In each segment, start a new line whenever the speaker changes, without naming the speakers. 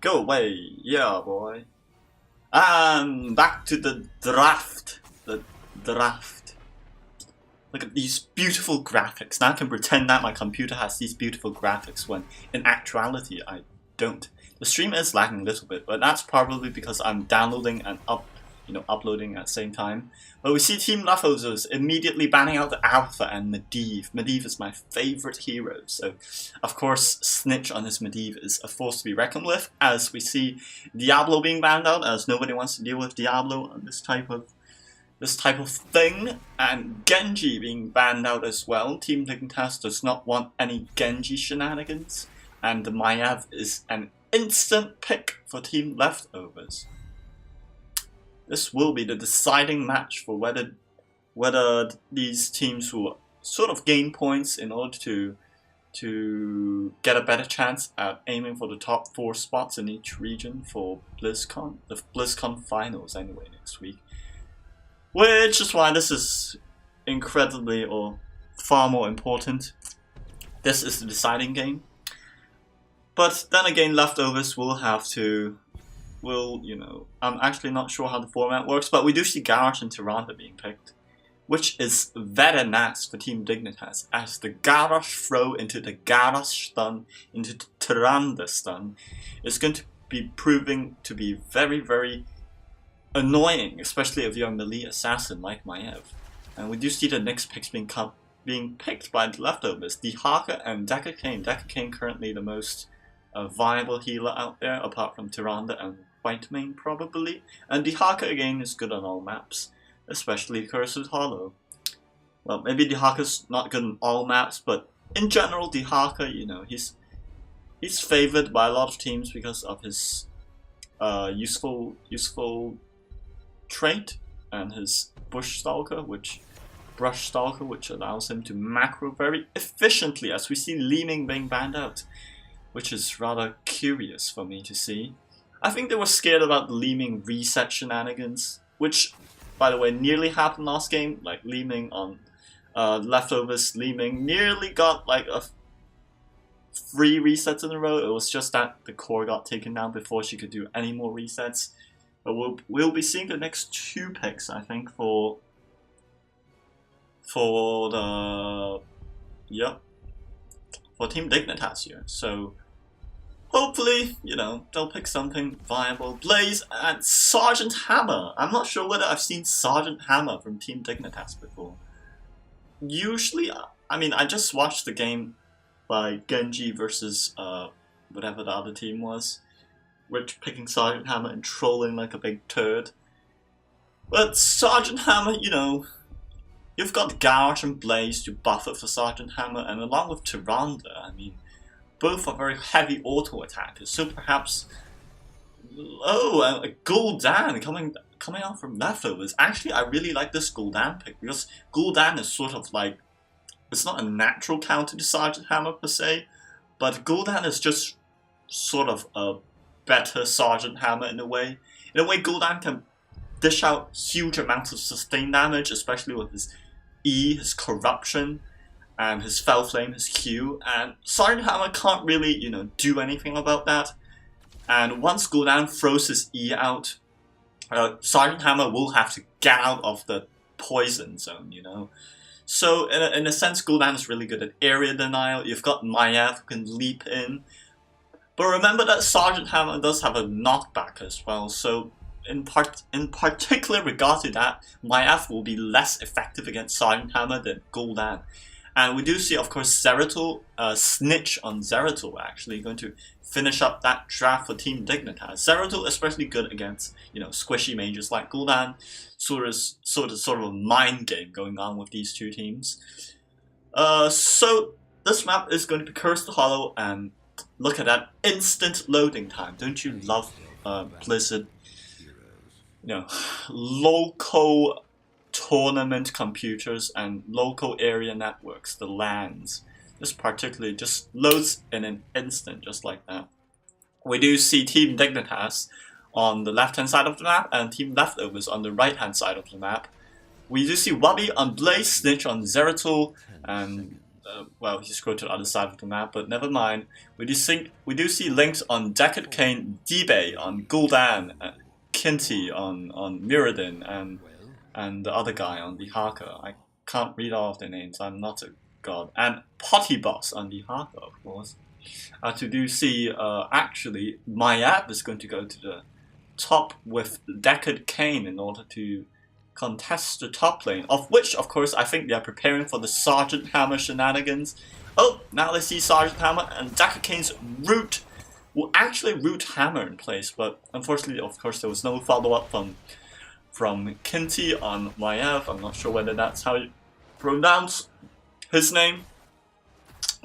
Go away, yeah, boy. And back to the draft. The draft. Look at these beautiful graphics. Now I can pretend that my computer has these beautiful graphics when in actuality I don't. The stream is lagging a little bit, but that's probably because I'm downloading and uploading at the same time. But we see Team Leftovers immediately banning out the Alpha and Medivh. Medivh is my favorite hero, so of course Snitch on his Medivh is a force to be reckoned with, as we see Diablo being banned out, as nobody wants to deal with Diablo on this type of thing, and Genji being banned out as well. Team Dignitas does not want any Genji shenanigans, and the Maiev is an instant pick for Team Leftovers. This will be the deciding match for whether these teams will sort of gain points in order to get a better chance at aiming for the top 4 spots in each region for Blizzcon, the Blizzcon finals anyway next week. Which is why this is incredibly or far more important. This is the deciding game. But then again, Leftovers will have to, I'm actually not sure how the format works, but we do see Garrosh and Tyrande being picked, which is very nice for Team Dignitas, as the Garrosh throw into the Garrosh stun into the Tyrande stun is going to be proving to be very, very annoying, especially if you're a melee assassin like Maiev. And we do see the next picks being picked by the Leftovers, Dihaka and Deca Kane. Deca Kane currently the most viable healer out there, apart from Tyrande and Whitemane probably. And Dihaka again is good on all maps, especially Cursed Hollow. Well, maybe Dihaka's not good on all maps, but in general Dihaka, he's favored by a lot of teams because of his useful trait and his Brush Stalker, which allows him to macro very efficiently, as we see Li Ming being banned out, which is rather curious for me to see. I think they were scared about the Li Ming reset shenanigans, which, by the way, nearly happened last game. Like Li Ming on Leftovers, Li Ming nearly got like 3 resets in a row. It was just that the core got taken down before she could do any more resets. But we'll be seeing the next 2 picks, I think, for Team Dignitas here. So hopefully, they'll pick something viable. Blaze and Sergeant Hammer. I'm not sure whether I've seen Sergeant Hammer from Team Dignitas before. Usually, I just watched the game by Genji versus whatever the other team was, which picking Sergeant Hammer and trolling like a big turd. But Sergeant Hammer, you've got Garrosh and Blaze to buffer for Sergeant Hammer, and along with Tyrande, both are very heavy auto attackers. So perhaps, Gul'dan coming out from Leftovers. Actually, I really like this Gul'dan pick, because Gul'dan is sort of like, it's not a natural counter to Sergeant Hammer per se, but Gul'dan is just sort of a better Sergeant Hammer in a way. In a way, Gul'dan can dish out huge amounts of sustained damage, especially with his E, his Corruption, and his Fell Flame, his Q, and Sergeant Hammer can't really, do anything about that. And once Gul'dan throws his E out, Sergeant Hammer will have to get out of the poison zone, So in a sense, Gul'dan is really good at area denial. You've got Maiev who can leap in. But remember that Sergeant Hammer does have a knockback as well, so in particular regard to that, Maiev will be less effective against Sergeant Hammer than Gul'dan. And we do see, of course, Zeratul, Snitch on Zeratul actually going to finish up that draft for Team Dignitas. Zeratul especially good against, squishy mages like Gul'dan. Sort of a mind game going on with these 2 teams. So this map is going to be Cursed Hollow, and look at that instant loading time. Don't you love Blizzard? Local tournament computers and local area networks, the LANs. This particularly just loads in an instant, just like that. We do see Team Dignitas on the left-hand side of the map and Team Leftovers on the right-hand side of the map. We do see Wabi on Blaze, Snitch on Zeratul, and well, he scrolled to the other side of the map, but never mind. We do see links on Deckard Cain, Debay, on Gul'dan, Kinti on Mirrodin, and the other guy on the Haka. I can't read all of their names, I'm not a god. And Potty Boss on the Haka, of course. To do see, actually, Mayab is going to go to the top with Deckard Cain in order to contest the top lane, of which, of course, I think they are preparing for the Sergeant Hammer shenanigans. Oh, now they see Sergeant Hammer, and Deckard Cain's root will actually root Hammer in place, but unfortunately, of course, there was no follow-up from Kinti on Maiev. I'm not sure whether that's how you pronounce his name.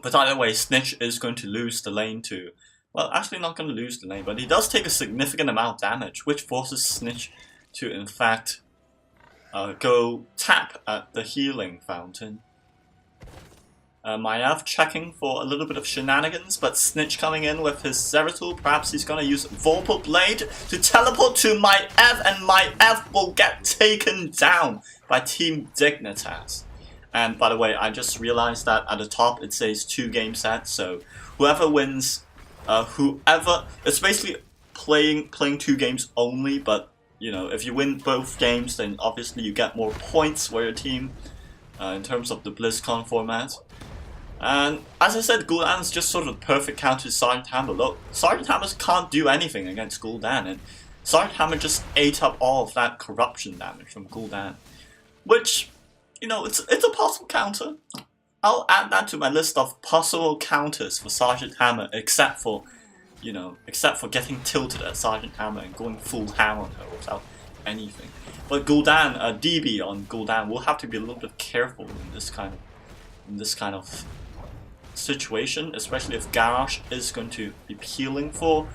But either way, Snitch is going to lose the lane to... Well, actually not going to lose the lane, but he does take a significant amount of damage, which forces Snitch to, in fact, go tap at the healing fountain. Maiev checking for a little bit of shenanigans, but Snitch coming in with his Zeratul. Perhaps he's going to use Vorpal Blade to teleport to Maiev, and Maiev will get taken down by Team Dignitas. And by the way, I just realized that at the top it says 2 game sets, so whoever wins, it's basically playing 2 games only, but you know, if you win both games, then obviously you get more points for your team in terms of the BlizzCon format. And as I said, Gul'dan is just sort of the perfect counter to Sergeant Hammer. Look, Sergeant Hammer can't do anything against Gul'dan, and Sergeant Hammer just ate up all of that corruption damage from Gul'dan, which, you know, it's a possible counter. I'll add that to my list of possible counters for Sergeant Hammer, except for getting tilted at Sergeant Hammer and going full ham on her without anything. But Gul'dan, DB on Gul'dan will have to be a little bit careful in this kind of situation, especially if Garrosh is going to be peeling for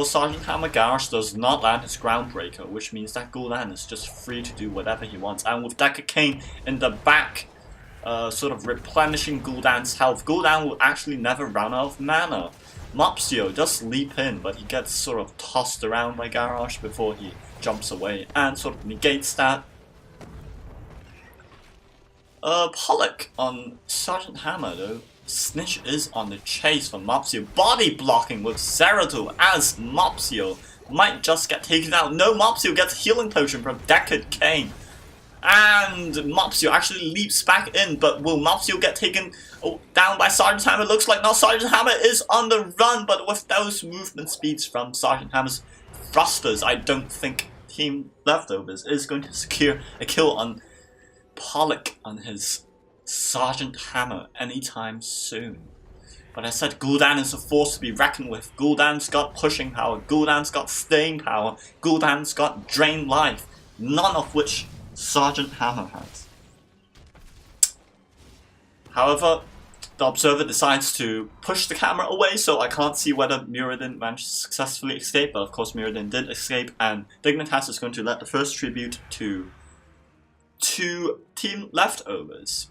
Sergeant Hammer. Garrosh does not land his Groundbreaker, which means that Gul'dan is just free to do whatever he wants. And with Deckard Cain in the back, sort of replenishing Gul'dan's health, Gul'dan will actually never run out of mana. Mopsio does leap in, but he gets sort of tossed around by Garrosh before he jumps away and sort of negates that. Pollock on Sergeant Hammer though. Snitch is on the chase for Mopsio. Body blocking with Zeratul as Mopsio might just get taken out. No, Mopsio gets a healing potion from Deckard Cain. And Mopsio actually leaps back in, but will Mopsio get taken down by Sergeant Hammer? Looks like not. Sergeant Hammer is on the run, but with those movement speeds from Sergeant Hammer's thrusters, I don't think Team Leftovers is going to secure a kill on Pollock on his Sergeant Hammer anytime soon. But I said Gul'dan is a force to be reckoned with. Gul'dan's got pushing power, Gul'dan's got staying power, Gul'dan's got drain life, none of which Sergeant Hammer has. However, the Observer decides to push the camera away, so I can't see whether Mirrodin managed to successfully escape, but of course Mirrodin did escape, and Dignitas is going to let the first tribute to Team Leftovers.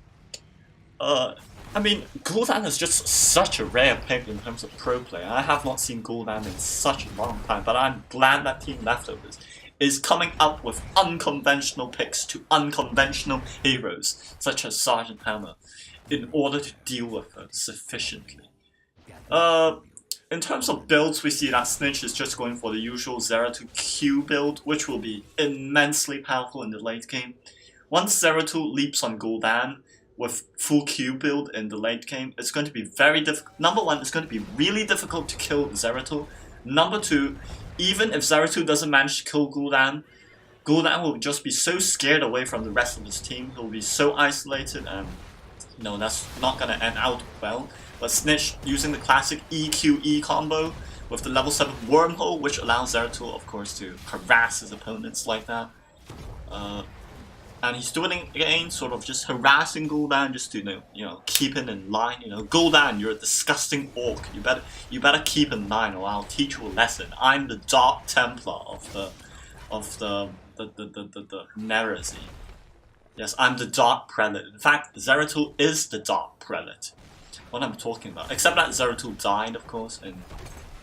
I mean, Gul'dan is just such a rare pick in terms of pro play. I have not seen Gul'dan in such a long time, but I'm glad that Team Leftovers is coming up with unconventional picks to unconventional heroes, such as Sergeant Hammer, in order to deal with her sufficiently. In terms of builds, we see that Snitch is just going for the usual Zeratul Q build, which will be immensely powerful in the late game. Once Zeratul leaps on Gul'dan with full Q build in the late game, it's going to be very difficult. Number one, it's going to be really difficult to kill Zeratul. Number two, even if Zeratul doesn't manage to kill Gul'dan, Gul'dan will just be so scared away from the rest of his team. He'll be so isolated, and no, that's not going to end out well. But Snitch using the classic EQE combo with the level 7 Wormhole, which allows Zeratul, of course, to harass his opponents like that. And he's doing it again, sort of just harassing Gul'dan, just to keep him in line. Gul'dan, you're a disgusting orc. You better keep in line, or I'll teach you a lesson. I'm the Dark Templar of the Nerezy. Yes, I'm the Dark Prelate. In fact, Zeratul is the Dark Prelate. What I'm talking about. Except that Zeratul died, of course,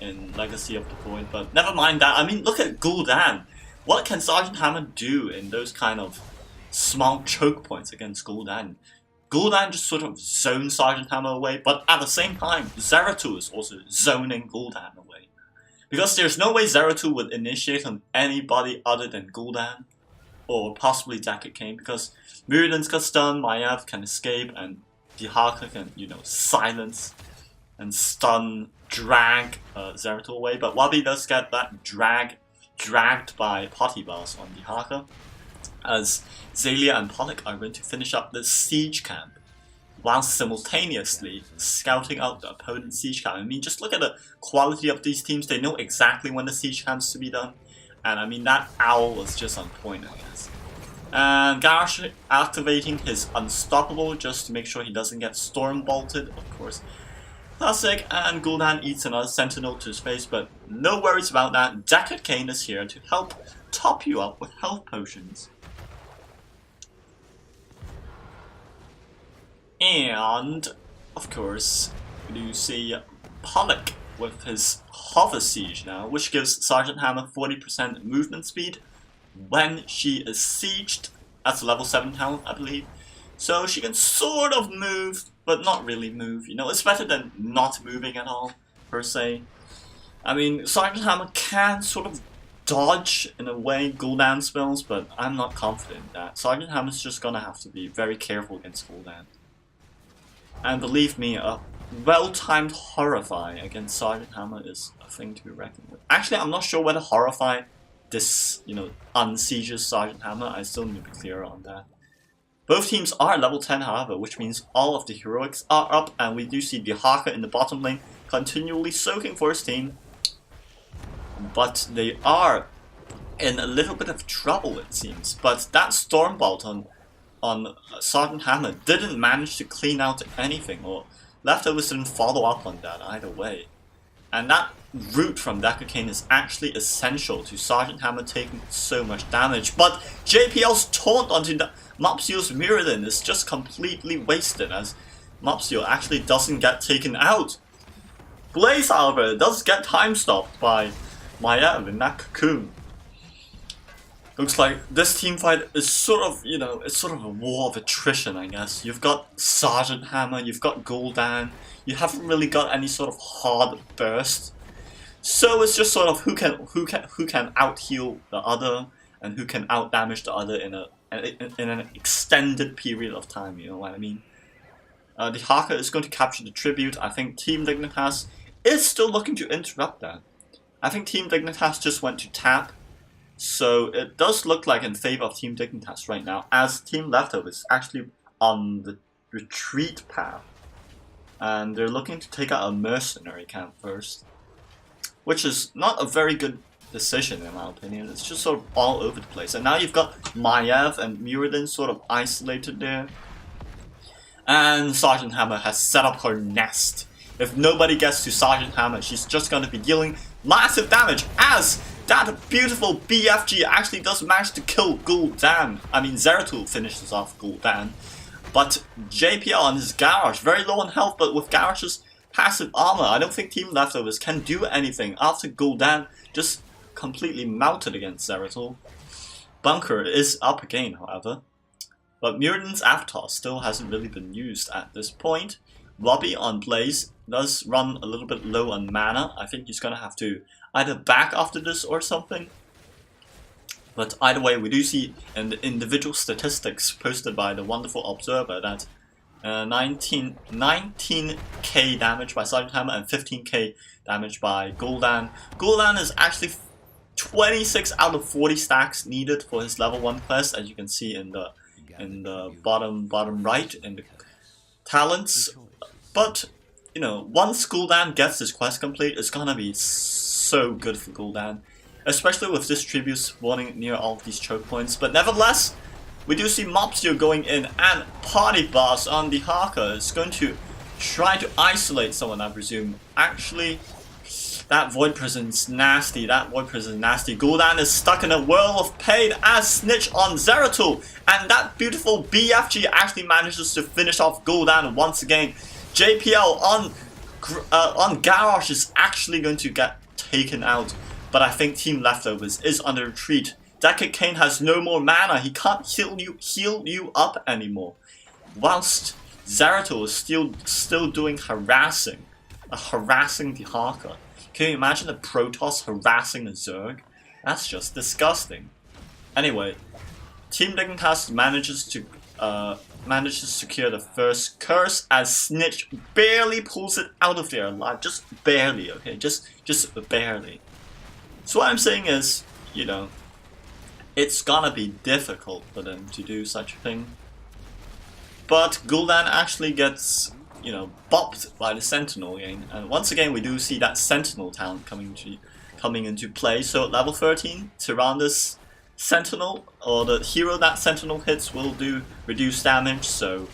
in Legacy of the Void. But never mind that. I mean, look at Gul'dan. What can Sergeant Hammer do in those kind of small choke points against Gul'dan? Gul'dan just sort of zones Sergeant Hammer away, but at the same time, Zeratul is also zoning Gul'dan away. Because there's no way Zeratul would initiate on anybody other than Gul'dan, or possibly Deckard Cain, because Myrddin's got stunned, Maiev can escape, and Dihaka can, you know, silence and stun, drag Zeratul away. But Wabi does get that dragged by Potibas on Dihaka, as Xaylia and Pollock are going to finish up the siege camp, whilst simultaneously scouting out the opponent's siege camp. I mean, just look at the quality of these teams. They know exactly when the siege camp's to be done. And I mean, that owl was just on point, I guess. And Garrosh activating his Unstoppable just to make sure he doesn't get storm bolted, of course. Classic, and Gul'dan eats another Sentinel to his face, but no worries about that. Deckard Cain is here to help top you up with health potions. And, of course, you see Pollock with his Hover Siege now, which gives Sergeant Hammer 40% movement speed when she is sieged. That's level 7 talent, I believe. So she can sort of move, but not really move. You know, it's better than not moving at all, per se. I mean, Sergeant Hammer can sort of dodge, in a way, Gul'dan spells, but I'm not confident in that. Sergeant Hammer's just gonna have to be very careful against Gul'dan. And believe me, a well-timed Horrify against Sergeant Hammer is a thing to be reckoned with. Actually, I'm not sure whether Horrify unsieges Sergeant Hammer. I still need to be clear on that. Both teams are level 10, however, which means all of the heroics are up, and we do see Dihaka in the bottom lane continually soaking for his team. But they are in a little bit of trouble, it seems. But that Stormbolt on Sergeant Hammer didn't manage to clean out anything, or Leftovers didn't follow up on that either way. And that route from Deckard Cain is actually essential to Sergeant Hammer taking so much damage. But JPL's taunt onto Mopsio's Myrddin is just completely wasted, as Mopsio actually doesn't get taken out. Blaze, however, does get time stopped by Maiev in that cocoon. Looks like this team fight is sort of, you know, it's sort of a war of attrition, I guess. You've got Sergeant Hammer, you've got Gul'dan, you haven't really got any sort of hard burst. So it's just sort of who can out heal the other, and who can out damage the other in an extended period of time. You know what I mean? The Haka is going to capture the tribute. I think Team Dignitas is still looking to interrupt that. I think Team Dignitas just went to tap. So it does look like in favor of Team Dignitas right now, as Team Leftovers is actually on the retreat path. And they're looking to take out a mercenary camp first, which is not a very good decision in my opinion. It's just sort of all over the place. And now you've got Maiev and Myrddin sort of isolated there. And Sergeant Hammer has set up her nest. If nobody gets to Sergeant Hammer, she's just going to be dealing massive damage, as that beautiful BFG actually does manage to kill Gul'dan. I mean, Zeratul finishes off Gul'dan. But JPL on his Garrosh, very low on health, but with Garrosh's passive armor, I don't think Team Leftovers can do anything after Gul'dan just completely melted against Zeratul. Bunker is up again, however. But Myrddin's Avatar still hasn't really been used at this point. Robbie on Blaze does run a little bit low on mana. I think he's going to have to either back after this or something. But either way, we do see in the individual statistics posted by the wonderful Observer that 19k damage by Sergeant Hammer and 15k damage by Gul'dan. Gul'dan is actually 26 out of 40 stacks needed for his level 1 quest, as you can see in the bottom right in the talents. But you know, once Gul'dan gets his quest complete, it's gonna be so good for Gul'dan, especially with this tribute spawning near all of these choke points. But nevertheless, we do see Mopsio going in, and Party Boss on the Haka is going to try to isolate someone, I presume. Actually, that Void Prison's nasty. Gul'dan is stuck in a whirl of pain as Snitch on Zeratul, and that beautiful BFG actually manages to finish off Gul'dan once again. JPL on Garrosh is actually going to get taken out, but I think Team Leftovers is on the retreat. Deckard Cain has no more mana. He can't heal you up anymore. Whilst Zeratul is still doing harassing the Haka. Can you imagine a Protoss harassing a Zerg? That's just disgusting. Anyway, Team Dignitas manages to secure the first curse as Snitch barely pulls it out of there alive. Just barely, okay? Just barely. So what I'm saying is, you know, it's gonna be difficult for them to do such a thing. But Gul'dan actually gets, you know, bopped by the Sentinel again. And once again we do see that Sentinel talent coming into play. So at level 13, Tyranda's Sentinel, or the hero that Sentinel hits, will do reduced damage, so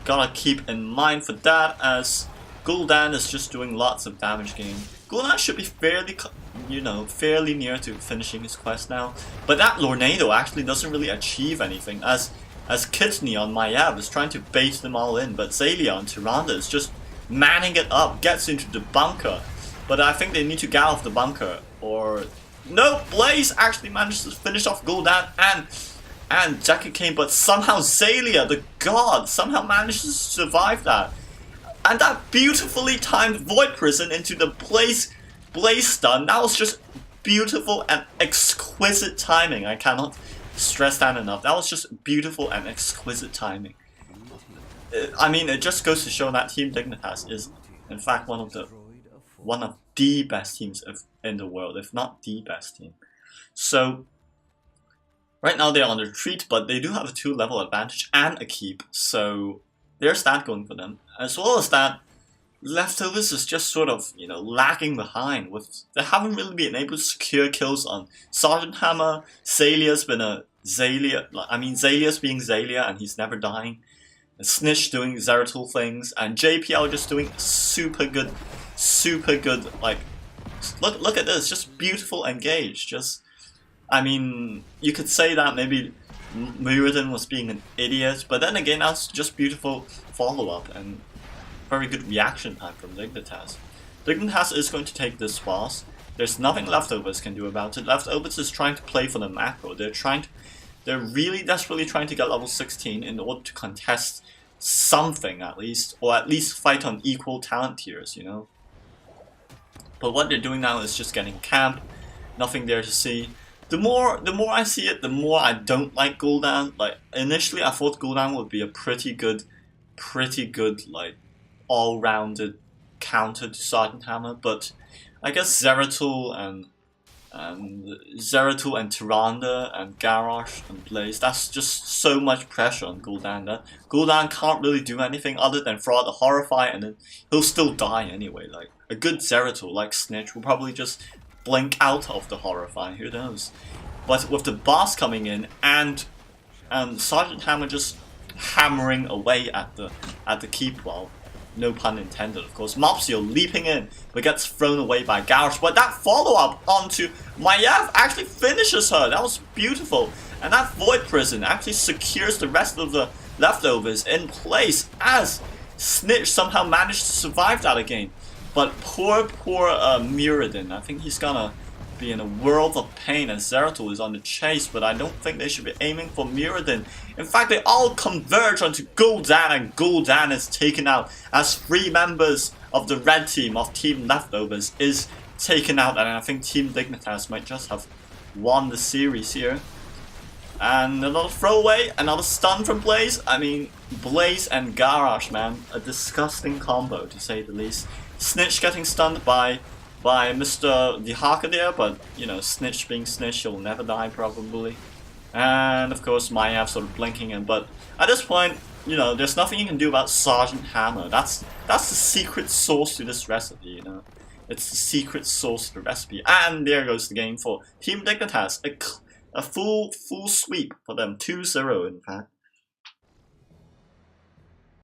gotta keep in mind for that, as Gul'dan is just doing lots of damage gain. Gul'dan should be fairly near to finishing his quest now, but that Lornado actually doesn't really achieve anything, as Kidney on Maiev is trying to bait them all in, but Xaylia on Tyrande is just manning it up, gets into the bunker, but I think they need to get off the bunker, or... No, Blaze actually managed to finish off Gul'dan and Jacket Kane, but somehow Xaylia, the god, somehow managed to survive that. And that beautifully timed Void Prison into the Blaze stun, that was just beautiful and exquisite timing. I cannot stress that enough. That was just beautiful and exquisite timing. I mean, it just goes to show that Team Dignitas is, in fact, one of the best teams in the world, if not the best team. So, right now they're on the retreat, but they do have a 2-level advantage and a keep, so there's that going for them. As well as that, Leftovers is just sort of, you know, lagging behind. They haven't really been able to secure kills on Sergeant Hammer. Xaylia's being Xaylia and he's never dying. Snitch doing Zeratul things, and JPL just doing super good, like, look at this, just beautiful engage. Just, I mean, you could say that maybe Muradin was being an idiot, but then again, that's just beautiful follow-up and very good reaction time from Dignitas. Dignitas is going to take this boss. There's nothing Leftovers can do about it. Leftovers is trying to play for the macro. They're really desperately trying to get level 16 in order to contest something at least, or at least fight on equal talent tiers, you know. But what they're doing now is just getting camp, nothing there to see. The more I see it, the more I don't like Gul'dan. Like, initially I thought Gul'dan would be a pretty good, like, all-rounded counter to Sergeant Hammer, but I guess Zeratul and Tyrande and Garrosh and Blaze, that's just so much pressure on Gul'dan that Gul'dan can't really do anything other than throw out the Horrify, and then he'll still die anyway. Like, a good Zeratul like Snitch will probably just blink out of the Horrify, who knows. But with the boss coming in and Sergeant Hammer just hammering away at the keep, well, no pun intended, of course. Mopsio leaping in, but gets thrown away by Garrosh. But that follow-up onto Maiev actually finishes her. That was beautiful. And that Void Prison actually secures the rest of the Leftovers in place, as Snitch somehow managed to survive that again. But poor Muradin, I think he's gonna be in a world of pain, as Zeratul is on the chase, but I don't think they should be aiming for Muradin. In fact, they all converge onto Gul'dan, and Gul'dan is taken out as 3 members of the red team of Team Leftovers is taken out, and I think Team Dignitas might just have won the series here. And another throwaway, another stun from Blaze. I mean, Blaze and Garrosh, man, a disgusting combo to say the least. Snitch getting stunned by Mr. Dihaka there, but, you know, Snitch being Snitch, he'll never die probably. And of course Maiev sort of blinking in, but at this point, you know, there's nothing you can do about Sergeant Hammer. That's the secret sauce to this recipe, you know. It's the secret sauce to the recipe. And there goes the game for Team Dignitas. A full sweep for them, 2-0 in fact.